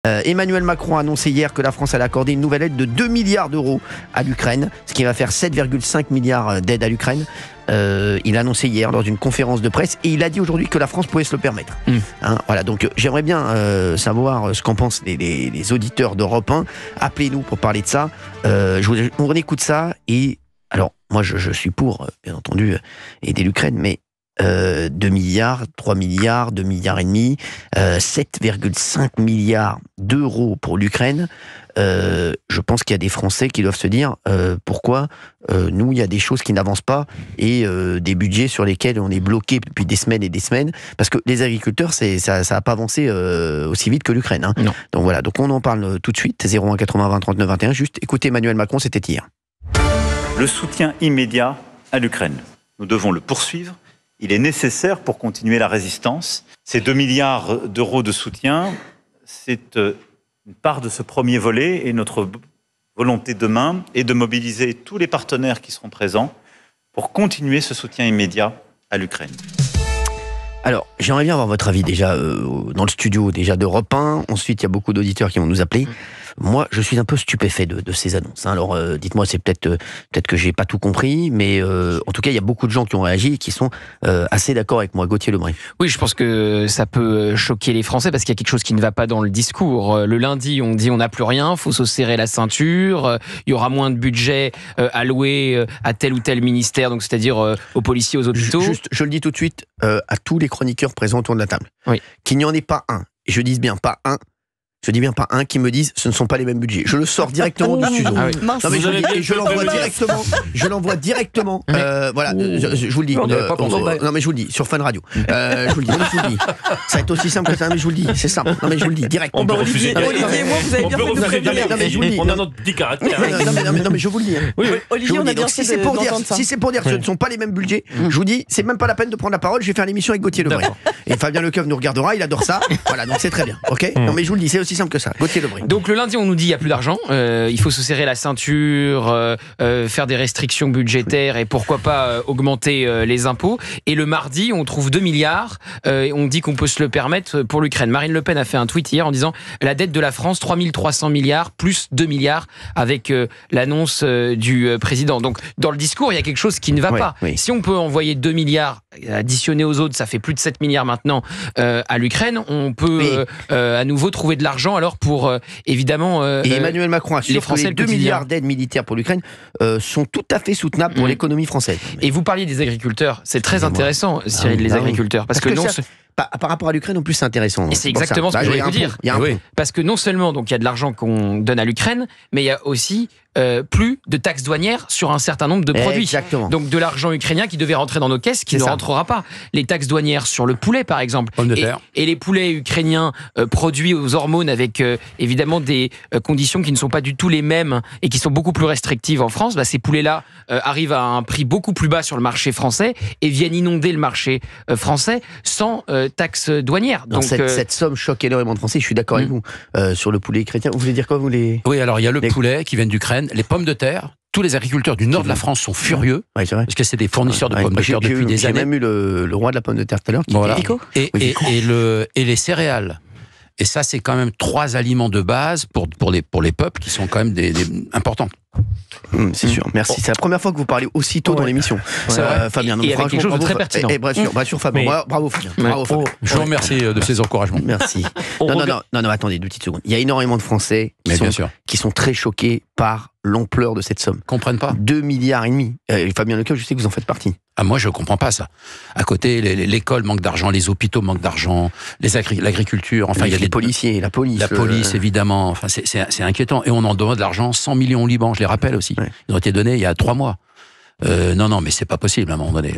Emmanuel Macron a annoncé hier que la France allait accorder une nouvelle aide de 2 milliards d'euros à l'Ukraine, ce qui va faire 7,5 milliards d'aide à l'Ukraine. Il a annoncé hier lors d'une conférence de presse et il a dit aujourd'hui que la France pouvait se le permettre. Voilà, donc j'aimerais bien savoir ce qu'en pensent les auditeurs d'Europe 1. Appelez-nous pour parler de ça. On écoute ça et alors moi je suis pour, bien entendu, aider l'Ukraine, mais 2 milliards, 3 milliards, 2 milliards et demi, 7,5 milliards d'euros pour l'Ukraine. Je pense qu'il y a des Français qui doivent se dire pourquoi nous, il y a des choses qui n'avancent pas et des budgets sur lesquels on est bloqué depuis des semaines et des semaines, parce que les agriculteurs, ça n'a pas avancé aussi vite que l'Ukraine. Non. Donc voilà, donc on en parle tout de suite, 01 80 20 39 21, juste écoutez Emmanuel Macron, c'était hier. Le soutien immédiat à l'Ukraine, nous devons le poursuivre. Il est nécessaire pour continuer la résistance. Ces 2 milliards d'euros de soutien, c'est une part de ce premier volet et notre volonté demain est de mobiliser tous les partenaires qui seront présents pour continuer ce soutien immédiat à l'Ukraine. Alors, j'aimerais bien avoir votre avis déjà dans le studio déjà d'Europe 1. Ensuite, il y a beaucoup d'auditeurs qui vont nous appeler. Moi, je suis un peu stupéfait de ces annonces. Alors, dites-moi, c'est peut-être que j'ai pas tout compris, mais en tout cas, il y a beaucoup de gens qui ont réagi et qui sont assez d'accord avec moi. Gauthier Lebray. Oui, je pense que ça peut choquer les Français parce qu'il y a quelque chose qui ne va pas dans le discours. Le lundi, on dit on n'a plus rien, faut se serrer la ceinture, il y aura moins de budget alloué à tel ou tel ministère, donc c'est-à-dire aux policiers, aux hôpitaux. Juste, je le dis tout de suite à tous les chroniqueurs présents autour de la table, oui, qu'il n'y en ait pas un, et je dis bien pas un, qui me dise ce ne sont pas les mêmes budgets. Je le sors directement du studio. Ah oui. Non, mais je l'envoie directement. Voilà, je vous le dis. Non mais je vous le dis sur Fun Radio. Je vous le dis. Ça va être aussi simple que ça, mais je vous le dis. C'est simple. Non mais je vous le dis directement. Olivier, moi vous avez bien fait de prévenir. On a notre petit caractère. Non mais je vous le dis. Olivier, on a bien fait d'entendre ça. Si c'est pour dire que ce ne sont pas les mêmes budgets, je vous dis, c'est même pas la peine de prendre la parole. Je vais faire l'émission avec Gauthier Lebray. Et Fabien Lecoeuf nous regardera. Il adore ça. Voilà, donc c'est très bien. Ok. Non mais je vous le dis, c'est aussi simple que ça. Gauthier Lebray. Donc le lundi, on nous dit il n'y a plus d'argent, il faut se serrer la ceinture, faire des restrictions budgétaires et pourquoi pas augmenter les impôts. Et le mardi, on trouve 2 milliards, et on dit qu'on peut se le permettre pour l'Ukraine. Marine Le Pen a fait un tweet hier en disant la dette de la France, 3300 milliards plus 2 milliards avec l'annonce du président. Donc dans le discours, il y a quelque chose qui ne va pas. Oui. Si on peut envoyer 2 milliards additionner aux autres, ça fait plus de 7 milliards maintenant à l'Ukraine, on peut à nouveau trouver de l'argent alors pour évidemment et Emmanuel Macron assure que les 2 milliards d'aides militaires pour l'Ukraine sont tout à fait soutenables pour l'économie française. Et vous parliez des agriculteurs, c'est très intéressant, Cyril, les agriculteurs, parce que non, par rapport à l'Ukraine, en plus, c'est intéressant. Et c'est exactement ce que je voulais vous dire. Parce que non seulement donc il y a de l'argent qu'on donne à l'Ukraine, mais il y a aussi plus de taxes douanières sur un certain nombre de produits. Exactement. Donc de l'argent ukrainien qui devait rentrer dans nos caisses, qui ne rentrera pas. Les taxes douanières sur le poulet, par exemple. Et les poulets ukrainiens produits aux hormones avec évidemment des conditions qui ne sont pas du tout les mêmes et qui sont beaucoup plus restrictives en France. Ces poulets-là arrivent à un prix beaucoup plus bas sur le marché français et viennent inonder le marché français sans taxes douanières. Donc cette somme choque énormément de Français. Je suis d'accord avec vous sur le poulet ukrainien. Vous voulez dire quoi, vous les... Oui, alors il y a le poulet qui vient d'Ukraine. Les pommes de terre, tous les agriculteurs du nord de la France sont furieux, parce que c'est des fournisseurs de pommes de terre depuis des années. J'ai même eu le roi de la pomme de terre tout à l'heure, qui était Vico. Et les céréales. Et ça, c'est quand même 3 aliments de base pour les peuples qui sont quand même importants. C'est sûr, merci. C'est la première fois que vous parlez aussitôt dans l'émission. Fabien, il y avait quelque chose de très pertinent. Bien sûr, Fabien. Bravo, Fabien. Je vous remercie de ces encouragements. Merci. Non, attendez 2 petites secondes. Il y a énormément de Français qui sont très choqués par l'ampleur de cette somme. Comprennent pas. 2 milliards et demi. Fabien Lecoeuf, je sais que vous en faites partie. Ah, moi, je comprends pas ça. À côté, l'école manque d'argent, les hôpitaux manquent d'argent, l'agriculture, enfin, il y a les policiers, la police. La police, évidemment. Enfin, c'est inquiétant. Et on en demande de l'argent, 100 millions au Liban, je les rappelle aussi. Ils ont été donnés il y a 3 mois. Non, mais c'est pas possible à un moment donné.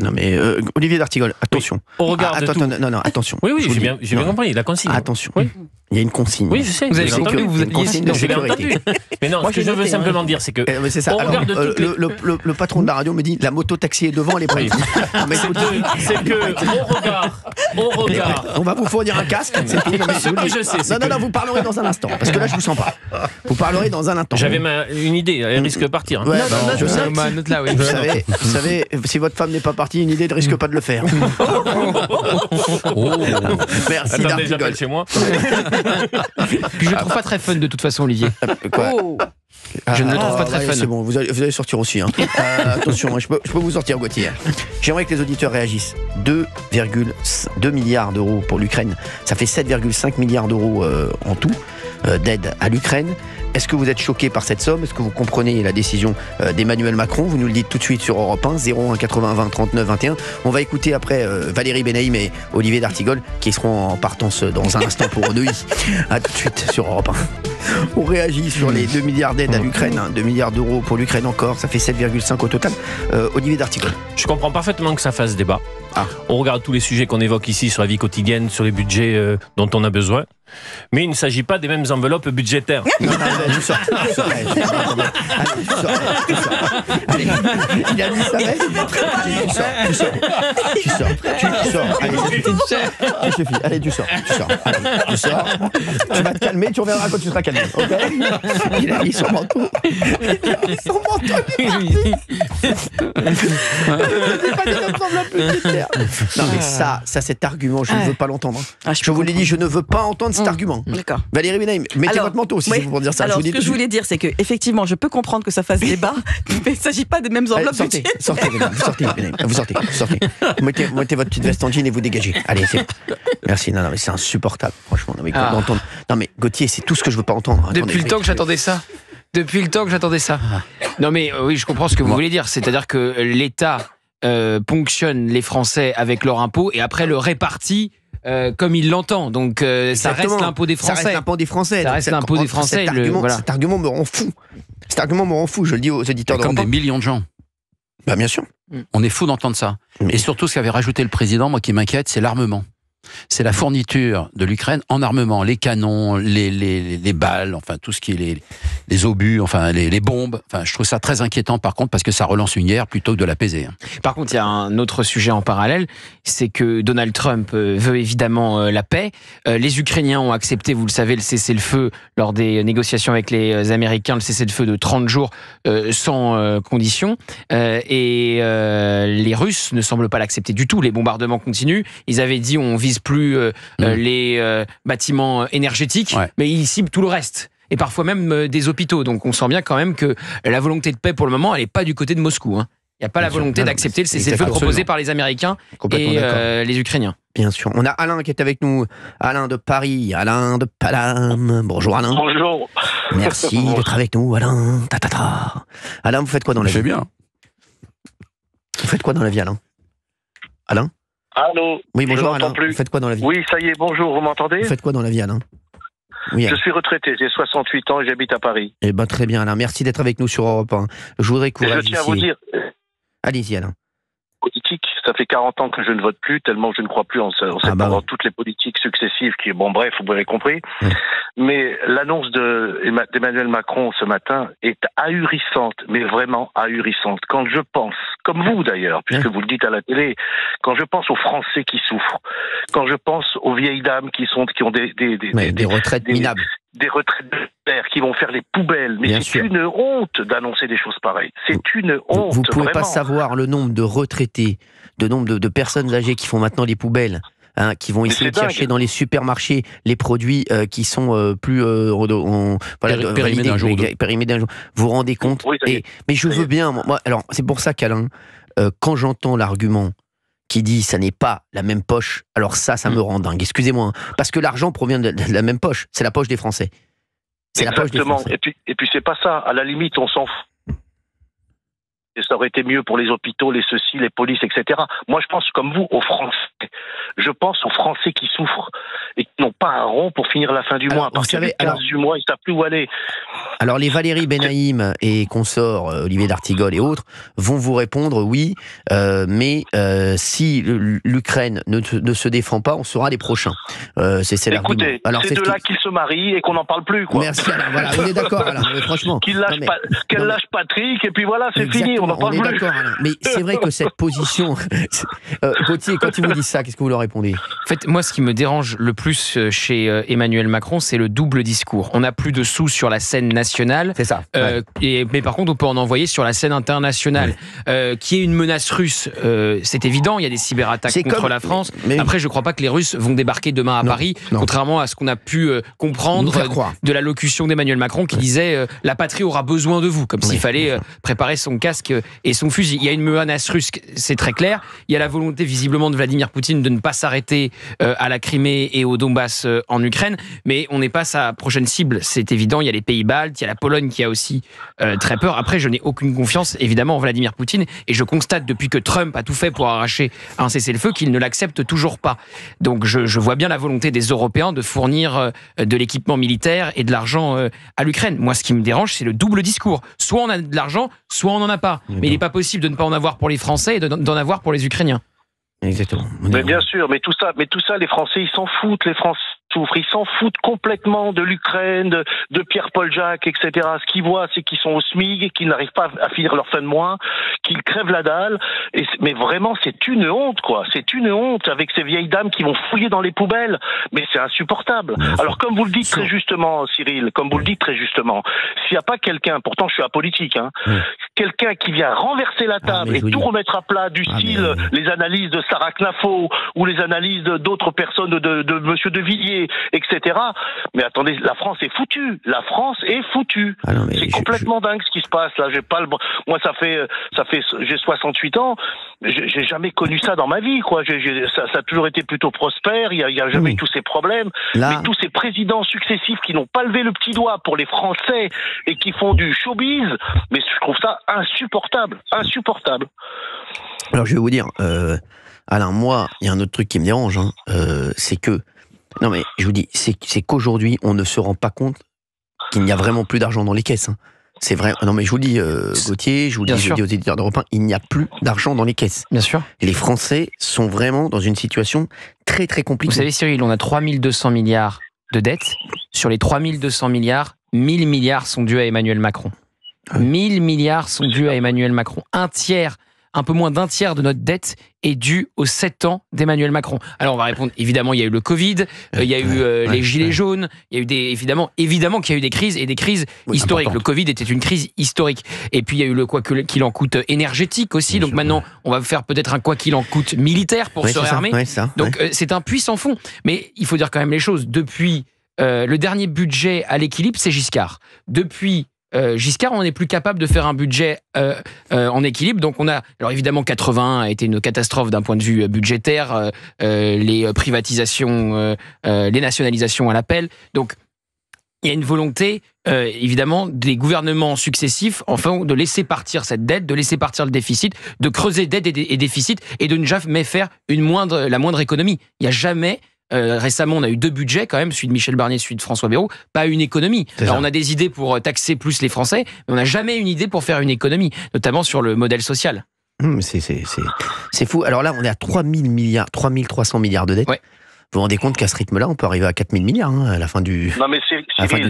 Non mais Olivier d'Artigol, attention. On regarde tout. Non, attention. Oui, j'ai bien compris, la consigne. Attention. Oui. Il y a une consigne. Oui, je sais. Vous avez entendu, vous une consigne de sécurité. Mais non, ce que je veux simplement dire, c'est que c'est ça. Alors, le patron de la radio me dit la moto taxi est devant, elle est prête. C'est que on regarde. On va vous fournir un casque. Ce que je sais. Non, vous parlerez dans un instant, parce que là je vous sens pas. Vous parlerez dans un instant. J'avais une idée, elle risque de partir. Je sais. Vous savez, si votre femme n'est pas partie, une idée ne risque pas de le faire. Merci d'Artigol. Chez moi. Puis je le trouve pas très fun de toute façon, Olivier. Quoi Je ne le trouve pas très fun. C'est bon, vous allez sortir aussi. Hein. Attention, je peux vous sortir, Gauthier. J'aimerais que les auditeurs réagissent. 2,2 milliards d'euros pour l'Ukraine. Ça fait 7,5 milliards d'euros en tout d'aide à l'Ukraine. Est-ce que vous êtes choqué par cette somme? Est-ce que vous comprenez la décision d'Emmanuel Macron? Vous nous le dites tout de suite sur Europe 1, 01 80 20 39 21. On va écouter après Valérie Benaïm et Olivier d'Artigol qui seront en partance dans un instant pour Neuilly. A tout de suite sur Europe 1. On réagit sur les 2 milliards d'aides à l'Ukraine, 2 milliards d'euros pour l'Ukraine encore, ça fait 7,5 au total. Olivier d'Artigol. Je comprends parfaitement que ça fasse débat. On regarde tous les sujets qu'on évoque ici sur la vie quotidienne, sur les budgets dont on a besoin. Mais il ne s'agit pas des mêmes enveloppes budgétaires. Tu sors. Allez, il a mis sa veste. Tu sors. Allez, ça suffit. Allez, tu sors. Allez, tu sors. Tu vas te calmer, tu reviendras quand tu seras calmé. Ok? Il a mis son manteau. Non mais ça, cet argument, je ne veux pas l'entendre. Je vous l'ai dit, je ne veux pas entendre cet argument. D'accord. Valérie Benaïm, mettez votre manteau aussi, c'est pour dire ça. Alors, ce que je voulais dire, c'est que effectivement, je peux comprendre que ça fasse débat, mais il ne s'agit pas des mêmes enveloppes. Sortez, Benaïm, vous sortez. Mettez votre petite veste en jean et vous dégagez. Allez, c'est... Merci. Non, mais c'est insupportable, franchement. Non, mais Gauthier, c'est tout ce que je veux pas entendre. Depuis le temps que j'attendais ça. Non, mais oui, je comprends ce que vous voulez dire. C'est-à-dire que l'État ponctionne les Français avec leur impôt et après le répartit comme il l'entend. Donc ça reste l'impôt des Français. Ça reste l'impôt des Français. Cet argument me rend fou. Je le dis aux éditeurs de comme des millions de gens. Bah bien sûr. On est fou d'entendre ça. Et surtout, ce qu'avait rajouté le président, moi qui m'inquiète, c'est l'armement. C'est la fourniture de l'Ukraine en armement, les canons, les balles, enfin tout ce qui est les obus, enfin les bombes. Enfin, je trouve ça très inquiétant par contre parce que ça relance une guerre plutôt que de l'apaiser. Par contre, il y a un autre sujet en parallèle, c'est que Donald Trump veut évidemment la paix. Les Ukrainiens ont accepté, vous le savez, le cessez-le-feu lors des négociations avec les Américains, le cessez-le-feu de 30 jours sans condition. Et les Russes ne semblent pas l'accepter du tout. Les bombardements continuent. Ils avaient dit on vise plus les bâtiments énergétiques, mais ils ciblent tout le reste. Et parfois même des hôpitaux. Donc on sent bien quand même que la volonté de paix pour le moment, elle n'est pas du côté de Moscou. Il n'y a pas la volonté d'accepter le cessez-le-feu proposé par les Américains et les Ukrainiens. Bien sûr. On a Alain qui est avec nous. Alain de Paris. Alain de Palam. Bonjour Alain. Bonjour. Merci d'être avec nous Alain. Alain, vous faites quoi dans la vie? C'est bien. Vous faites quoi dans la vie Alain? Alain? Allô? Oui, bonjour Alain. Vous faites quoi dans la vie? Oui, ça y est, bonjour, vous m'entendez? Vous faites quoi dans la vie Alain? Oui, je suis retraité, j'ai 68 ans et j'habite à Paris. Eh ben très bien Alain, merci d'être avec nous sur Europe 1. Je voudrais courager. Je tiens à vous dire... Allez-y Alain. Politique, ça fait 40 ans que je ne vote plus, tellement je ne crois plus en toutes les politiques successives qui, bon bref, vous avez compris. Mais l'annonce d'Emmanuel Macron ce matin est ahurissante, mais vraiment ahurissante. Quand je pense, comme vous d'ailleurs, puisque vous le dites à la télé, quand je pense aux Français qui souffrent, quand je pense aux vieilles dames qui ont des retraites minables, des retraites de père qui vont faire les poubelles, mais c'est une honte d'annoncer des choses pareilles. C'est une honte. Vous pouvez vraiment pas savoir le nombre de retraités, le nombre de personnes âgées qui font maintenant les poubelles. Qui vont essayer de chercher dans les supermarchés les produits qui sont plus périmés d'un jour. Vous vous rendez compte? Mais je veux bien. Moi, alors c'est pour ça qu'Alain, quand j'entends l'argument qui dit ça n'est pas la même poche, alors ça me rend dingue. Excusez-moi, parce que l'argent provient de la même poche. C'est la poche des Français. C'est la poche des Français. Et puis c'est pas ça. À la limite, on s'en fout. Et ça aurait été mieux pour les hôpitaux, les ceci, les polices, etc. Moi, je pense comme vous aux Français. Je pense aux Français qui souffrent et qui n'ont pas un rond pour finir la fin du mois. Parce que 15 du mois, ils ne savent plus où aller. Alors, les Valérie Benaïm et consorts, Olivier d'Artigol et autres, vont vous répondre oui, mais si l'Ukraine ne se défend pas, on sera les prochains. C'est l'argument. Écoutez, c'est de là qu'ils se marient et qu'on n'en parle plus. Quoi. Merci Alain, voilà, on est d'accord Alain, franchement. Qu'elle lâche Patrick et puis voilà, c'est fini. On est d'accord, Alain. Mais c'est vrai que cette position... Gauthier, quand il vous dit ça, qu'est-ce que vous leur répondez? En fait, moi, ce qui me dérange le plus chez Emmanuel Macron, c'est le double discours. On n'a plus de sous sur la scène nationale nationale. C'est ça. Mais par contre, on peut en envoyer sur la scène internationale. Qui est une menace russe, c'est évident. Il y a des cyberattaques contre la France. Après, je ne crois pas que les Russes vont débarquer demain à Paris, contrairement à ce qu'on a pu comprendre de l'allocution d'Emmanuel Macron qui disait la patrie aura besoin de vous, comme s'il fallait préparer son casque et son fusil. Il y a une menace russe, c'est très clair. Il y a la volonté visiblement de Vladimir Poutine de ne pas s'arrêter à la Crimée et au Donbass en Ukraine, mais on n'est pas sa prochaine cible, c'est évident. Il y a les pays baltes, il y a la Pologne qui a aussi très peur. Après, je n'ai aucune confiance évidemment en Vladimir Poutine et je constate depuis que Trump a tout fait pour arracher un cessez-le-feu qu'il ne l'accepte toujours pas. Donc je vois bien la volonté des Européens de fournir de l'équipement militaire et de l'argent à l'Ukraine. Moi, ce qui me dérange, c'est le double discours. Soit on a de l'argent, soit on n'en a pas. Mais il n'est pas possible de ne pas en avoir pour les Français et d'en avoir pour les Ukrainiens. Exactement. Mais bien sûr, mais tout ça, les Français, ils s'en foutent, les Français souffrent, ils s'en foutent complètement de l'Ukraine, de Pierre-Paul Jacques, etc. Ce qu'ils voient, c'est qu'ils sont au SMIC, qu'ils n'arrivent pas à finir leur fin de mois, qu'ils crèvent la dalle. Mais vraiment, c'est une honte, quoi. C'est une honte avec ces vieilles dames qui vont fouiller dans les poubelles. Mais c'est insupportable. Alors, comme vous le dites très justement, Cyril, s'il n'y a pas quelqu'un, pourtant je suis apolitique, quelqu'un qui vient renverser la table et tout remettre à plat du style les analyses de Sarah Knafo ou les analyses d'autres personnes de Monsieur De Villiers, etc. Mais attendez, la France est foutue. La France est foutue. C'est complètement dingue ce qui se passe là. Moi, ça fait, j'ai 68 ans. J'ai jamais connu ça dans ma vie, quoi. Ça a toujours été plutôt prospère. Il y a jamais eu tous ces problèmes. Mais tous ces présidents successifs qui n'ont pas levé le petit doigt pour les Français et qui font du showbiz. Mais je trouve ça insupportable. Alors, je vais vous dire, Alain, moi, il y a un autre truc qui me dérange, c'est que, non mais je vous dis, c'est qu'aujourd'hui, on ne se rend pas compte qu'il n'y a vraiment plus d'argent dans les caisses. C'est vrai. Non mais je vous dis, Gauthier, je vous dis aux éditeurs d'Europe 1, il n'y a plus d'argent dans les caisses. Bien sûr. Et les Français sont vraiment dans une situation très très compliquée. Vous savez, Cyril, on a 3200 milliards de dettes. Sur les 3200 milliards, 1000 milliards sont dus à Emmanuel Macron. 1000 milliards sont dus à Emmanuel Macron. Un peu moins d'un tiers de notre dette est due aux 7 ans d'Emmanuel Macron. Alors on va répondre, évidemment, il y a eu le Covid, il y a eu les gilets jaunes, il y a eu évidemment qu'il y a eu des crises, et des crises historiques. Importante. Le Covid était une crise historique. Et puis il y a eu le quoi qu'il en coûte énergétique aussi. Donc maintenant, on va faire peut-être un quoi qu'il en coûte militaire pour se réarmer. Donc c'est un puits sans fond. Mais il faut dire quand même les choses. Depuis le dernier budget à l'équilibre, c'est Giscard. Depuis Giscard, on n'est plus capable de faire un budget en équilibre. Donc alors évidemment, 81 a été une catastrophe d'un point de vue budgétaire, les privatisations, les nationalisations à l'appel. Donc il y a une volonté, évidemment, des gouvernements successifs, enfin, de laisser partir cette dette, de laisser partir le déficit, de creuser dette et déficit, et de ne jamais faire la moindre économie. Il n'y a jamais... récemment, on a eu 2 budgets quand même, celui de Michel Barnier, celui de François Bayrou, pas une économie. Alors on a des idées pour taxer plus les Français, mais on n'a jamais une idée pour faire une économie, notamment sur le modèle social. C'est fou. Alors là, on est à 3300 milliards de dettes. Ouais. Vous vous rendez compte qu'à ce rythme-là, on peut arriver à 4000 milliards à la fin du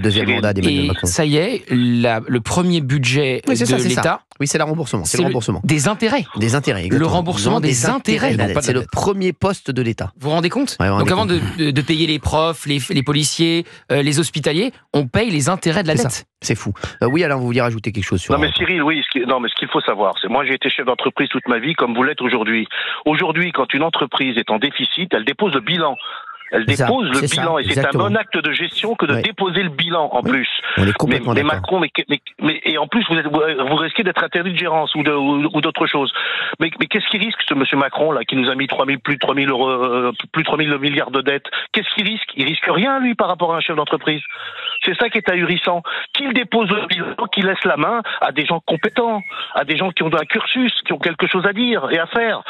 deuxième mandat d'Emmanuel Macron. Ça y est, le premier budget de l'État... Oui, c'est le remboursement. C'est le remboursement. Des intérêts. Des intérêts, exactement. Le remboursement des intérêts. C'est le premier poste de l'État. Vous vous rendez compte ? Donc avant de payer les profs, les policiers, les hospitaliers, on paye les intérêts de la dette. C'est fou. Oui, Alain, vous vouliez rajouter quelque chose sur... Non, mais Cyril, oui. Mais ce qu'il faut savoir, c'est moi, j'ai été chef d'entreprise toute ma vie, comme vous l'êtes aujourd'hui. Aujourd'hui, quand une entreprise est en déficit, elle dépose le bilan. Elle dépose le bilan, et c'est un bon acte de gestion que de déposer le bilan en plus. On est complètement d'accord. Macron, et en plus vous risquez d'être interdit de gérance ou d'autres choses. Mais qu'est-ce qu'il risque ce monsieur Macron là qui nous a mis plus de 3000 euros, plus de 3000 milliards de dettes? Qu'est-ce qu'il risque? Il risque rien lui par rapport à un chef d'entreprise. C'est ça qui est ahurissant. Qu'il dépose le bilan, qu'il laisse la main à des gens compétents, à des gens qui ont un cursus, qui ont quelque chose à dire et à faire.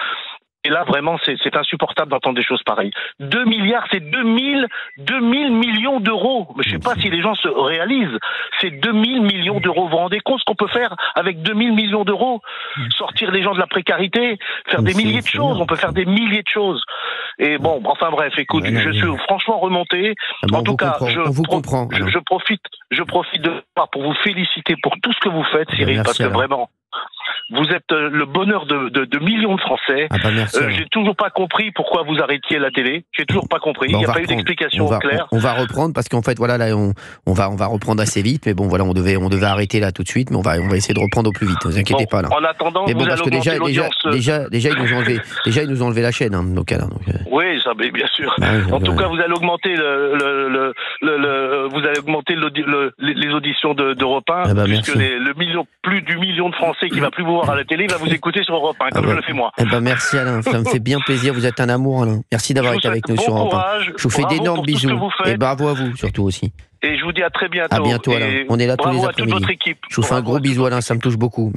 Et là, vraiment, c'est insupportable d'entendre des choses pareilles. 2 milliards, c'est 2000 millions d'euros. Mais je sais pas si les gens se réalisent. C'est 2000 millions d'euros. Vous vous rendez compte ce qu'on peut faire avec 2000 millions d'euros? Sortir les gens de la précarité, faire des milliers de choses. On peut faire des milliers de choses. Et bon, enfin bref, écoute, je suis franchement remonté. En tout cas, je profite de pour vous féliciter pour tout ce que vous faites, Cyril, parce que vraiment, Vous êtes le bonheur de millions de Français. Ah bah merci. J'ai toujours pas compris pourquoi vous arrêtiez la télé. J'ai toujours pas compris. Il n'y a pas eu d'explication claire. On va reprendre parce qu'en fait, voilà, là, on va reprendre assez vite. Mais bon, voilà, on devait arrêter là tout de suite. Mais on va essayer de reprendre au plus vite. Ne vous inquiétez pas là. En attendant, mais bon, parce que déjà, ils nous ont enlevé la chaîne, hein, donc. Oui, ça, mais bien sûr. Bah oui, en tout cas, vous allez augmenter les auditions d'Europe 1, ah bah, puisque plus du million de Français qui va plus vous voir à la télé va vous écouter sur Europe 1, comme je le fais moi. Eh ben merci Alain, ça me fait bien plaisir. Vous êtes un amour, Alain. Merci d'avoir été avec nous sur Europe 1. Je vous fais d'énormes bisous et bravo à vous surtout aussi. Et je vous dis à très bientôt. À bientôt Alain. On est là tous les après-midi. Bravo à toute votre équipe. Je vous fais un gros bisou Alain, ça me touche beaucoup.